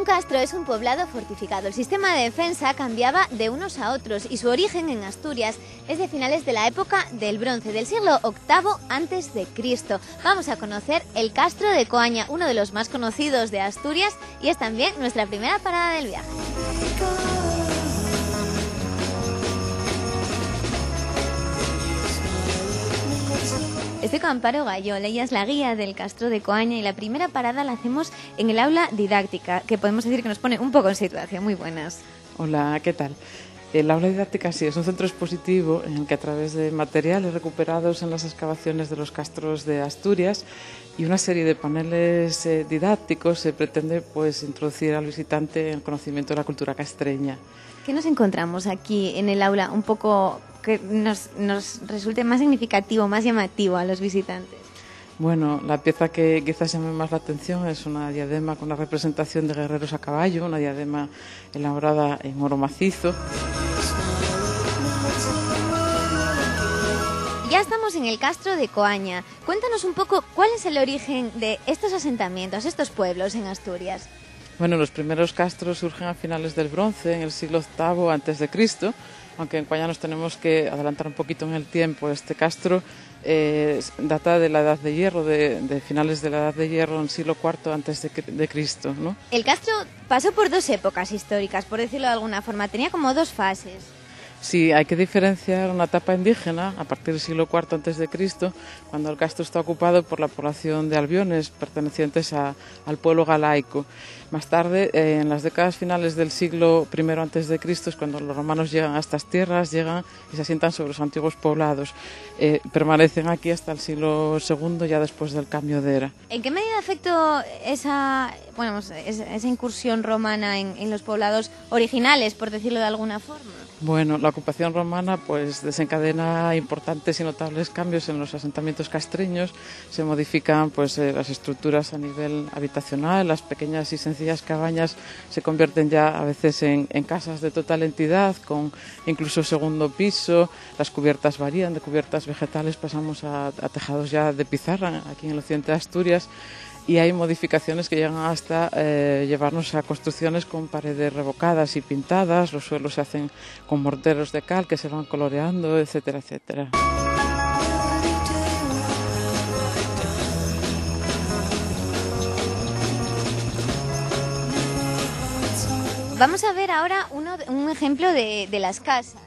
Un castro es un poblado fortificado. El sistema de defensa cambiaba de unos a otros y su origen en Asturias es de finales de la época del Bronce, del siglo VIII a.C. Vamos a conocer el Castro de Coaña, uno de los más conocidos de Asturias, y es también nuestra primera parada del viaje. Estoy con Amparo Gayol, ella es la guía del Castro de Coaña y la primera parada la hacemos en el aula didáctica, que podemos decir que nos pone un poco en situación. Muy buenas. Hola, ¿qué tal? El aula didáctica sí es un centro expositivo en el que a través de materiales recuperados en las excavaciones de los castros de Asturias y una serie de paneles didácticos se pretende introducir al visitante en el conocimiento de la cultura castreña. ¿Qué nos encontramos aquí en el aula un poco que nos resulte más significativo, más llamativo a los visitantes? Bueno, la pieza que quizás llame más la atención es una diadema con la representación de guerreros a caballo, una diadema elaborada en oro macizo. Ya estamos en el Castro de Coaña. Cuéntanos un poco cuál es el origen de estos asentamientos, estos pueblos en Asturias. Bueno, los primeros castros surgen a finales del Bronce, en el siglo VIII a.C., aunque en Coaña nos tenemos que adelantar un poquito en el tiempo. Este castro data de la Edad de Hierro, de finales de la Edad de Hierro, en el siglo IV a.C., ¿no? El castro pasó por dos épocas históricas, por decirlo de alguna forma. Tenía como dos fases. Sí, hay que diferenciar una etapa indígena a partir del siglo IV a.C., cuando el castro está ocupado por la población de albiones pertenecientes al pueblo galaico. Más tarde, en las décadas finales del siglo I a.C., es cuando los romanos llegan a estas tierras, llegan y se asientan sobre los antiguos poblados. Permanecen aquí hasta el siglo II, ya después del cambio de era. ¿En qué medida afectó esa incursión romana en los poblados originales, por decirlo de alguna forma? Bueno, la ocupación romana desencadena importantes y notables cambios en los asentamientos castreños. Se modifican las estructuras a nivel habitacional, las pequeñas y sencillas cabañas se convierten ya a veces en casas de total entidad, con incluso segundo piso. Las cubiertas varían, de cubiertas vegetales pasamos a tejados ya de pizarra aquí en el occidente de Asturias. Y hay modificaciones que llegan hasta llevarnos a construcciones con paredes revocadas y pintadas, los suelos se hacen con morteros de cal que se van coloreando, etcétera, etcétera. Vamos a ver ahora un ejemplo de las casas.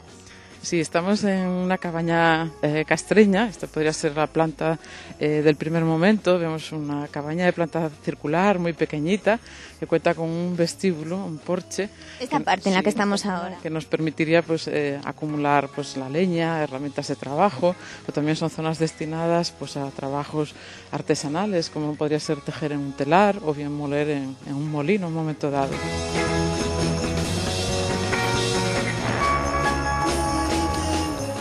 Sí, estamos en una cabaña castreña. Esta podría ser la planta del primer momento. Vemos una cabaña de planta circular muy pequeñita que cuenta con un vestíbulo, un porche. Esta parte en la que estamos ahora. Que nos permitiría acumular la leña, herramientas de trabajo, o también son zonas destinadas a trabajos artesanales, como podría ser tejer en un telar o bien moler en un molino en un momento dado.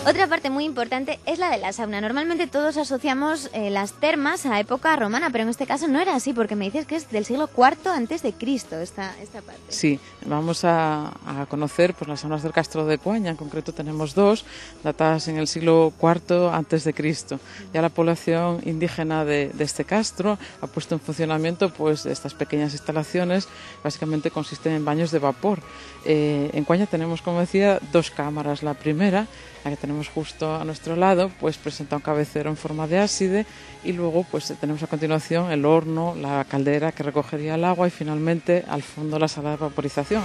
Otra parte muy importante es la de la sauna. Normalmente todos asociamos las termas a la época romana, pero en este caso no era así, porque me dices que es del siglo IV a.C. esta parte. Sí, vamos a conocer las saunas del Castro de Coaña. En concreto tenemos dos, datadas en el siglo IV a.C. Ya la población indígena de este castro ha puesto en funcionamiento estas pequeñas instalaciones. Básicamente consisten en baños de vapor. En Coaña tenemos, como decía, dos cámaras. La primera, la que tenemos justo a nuestro lado, presenta un cabecero en forma de ábside, y luego tenemos a continuación el horno, la caldera que recogería el agua y finalmente al fondo la sala de vaporización.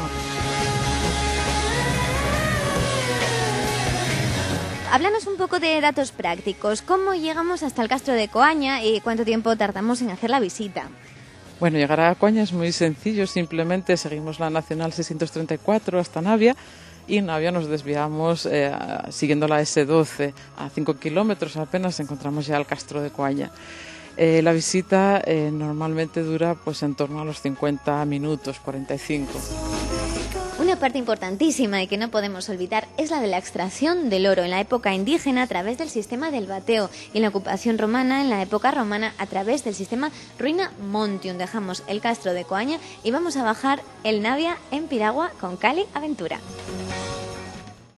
Háblanos un poco de datos prácticos. ¿Cómo llegamos hasta el Castro de Coaña y cuánto tiempo tardamos en hacer la visita? Bueno, llegar a Coaña es muy sencillo, simplemente seguimos la Nacional 634 hasta Navia, y en Navia nos desviamos siguiendo la S12 a 5 kilómetros apenas encontramos ya el Castro de Coaña. La visita normalmente dura en torno a los 50 minutos, 45. Una parte importantísima y que no podemos olvidar es la de la extracción del oro en la época indígena a través del sistema del bateo y en la ocupación romana en la época romana a través del sistema Ruina Montium. Dejamos el Castro de Coaña y vamos a bajar el Navia en piragua con Cali Aventura.